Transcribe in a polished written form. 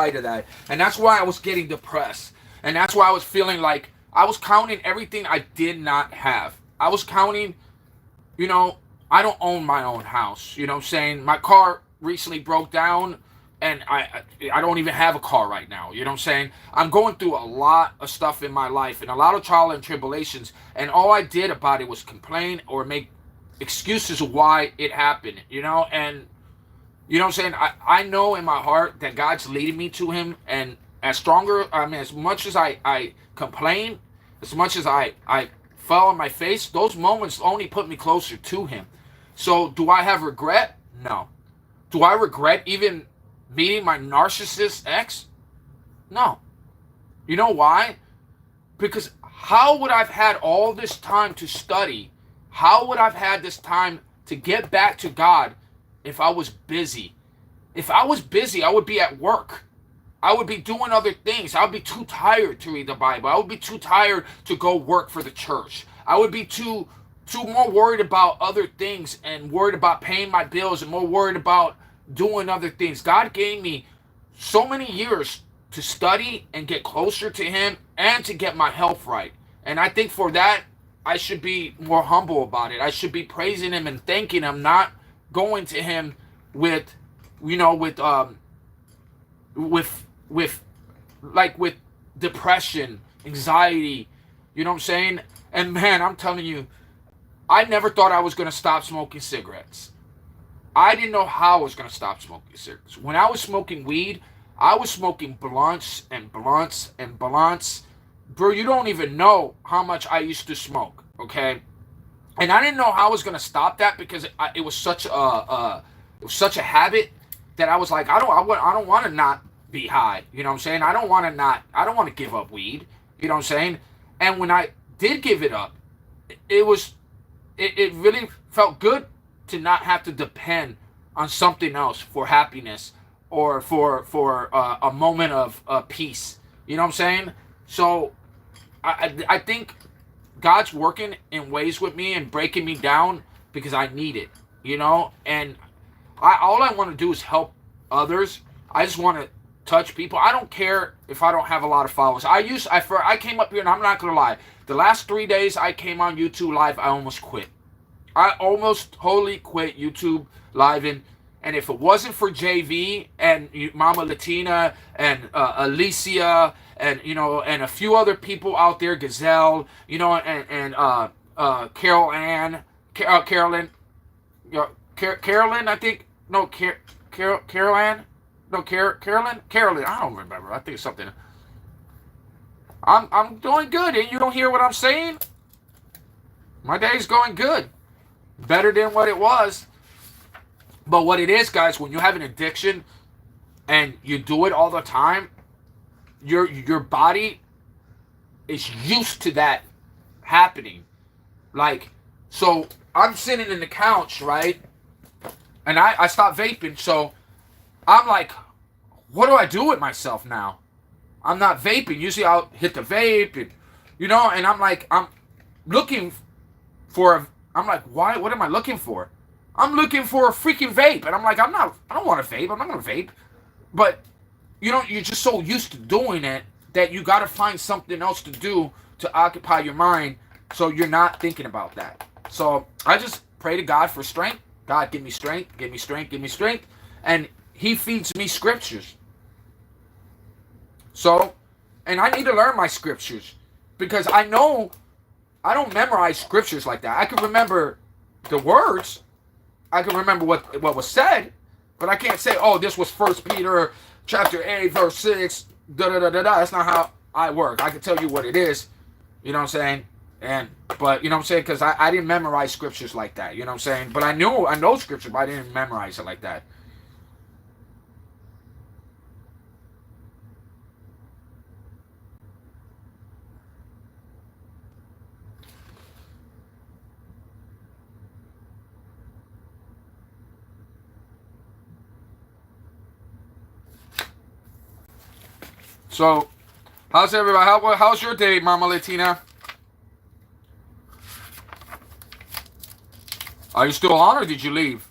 side of that. And that's why I was getting depressed. And that's why I was feeling like I was counting everything I did not have. I was counting, you know, I don't own my own house. You know what I'm saying? My car recently broke down, and I don't even have a car right now. You know what I'm saying? I'm going through a lot of stuff in my life and a lot of trial and tribulations, and all I did about it was complain or make excuses of why it happened, you know? And you know what I'm saying? I know in my heart that God's leading me to him, and as much as I complain, as much as I fell on my face, those moments only put me closer to him. So do I have regret? No. Do I regret even meeting my narcissist ex? No. You know why? Because how would I've had all this time to study? How would I've had this time to get back to God if I was busy? If I was busy, I would be at work. I would be doing other things. I would be too tired to read the Bible. I would be too tired to go work for the church. I would be too more worried about other things and worried about paying my bills and more worried about doing other things. God gave me so many years to study and get closer to him and to get my health right. And I think for that, I should be more humble about it. I should be praising him and thanking him, not going to him with, you know, with depression, anxiety, you know what I'm saying? And man, I'm telling you, I never thought I was going to stop smoking cigarettes. I didn't know how I was going to stop smoking cigarettes. When I was smoking weed, I was smoking blunts and blunts and blunts. Bro, you don't even know how much I used to smoke, okay? And I didn't know how I was going to stop that because it was such a habit that I was like, I don't want to not be high. You know what I'm saying? I don't want to give up weed. You know what I'm saying? And when I did give it up, it really felt good to not have to depend on something else for happiness or for a moment of peace. You know what I'm saying? So I think God's working in ways with me and breaking me down because I need it, you know? And all I want to do is help others. I just want to touch people. I don't care if I don't have a lot of followers. I came up here, and I'm not going to lie. The last 3 days I came on YouTube Live, I almost quit. I almost totally quit YouTube Live. And if it wasn't for JV and Mama Latina and Alicia and, you know, and a few other people out there, Gazelle, you know, and Carol Ann, Carolyn, Carolyn, I think, no, Carol Ann, no, Carolyn, I don't remember. I think it's something. I'm doing good, and you don't hear what I'm saying? My day's going good. Better than what it was. But what it is, guys, when you have an addiction and you do it all the time, your body is used to that happening. Like, so I'm sitting in the couch, right? And I stopped vaping, so I'm like, what do I do with myself now? I'm not vaping. Usually I'll hit the vape, and, you know, and I'm like, I'm looking for, I'm like, why? What am I looking for? I'm looking for a freaking vape. And I'm like, I don't want to vape. I'm not going to vape. But, you know, you're just so used to doing it that you got to find something else to do to occupy your mind so you're not thinking about that. So I just pray to God for strength. God, give me strength, give me strength, give me strength. And he feeds me scriptures. So, and I need to learn my scriptures because I know I don't memorize scriptures like that. I can remember the words. I can remember what was said, but I can't say, oh, this was 1 Peter chapter 8, verse 6, da-da-da-da-da. That's not how I work. I can tell you what it is, you know what I'm saying? But, you know what I'm saying? Because I didn't memorize scriptures like that, you know what I'm saying? But I know scripture, but I didn't memorize it like that. So, how's everybody? How's your day, Mama Latina? Are you still on or did you leave?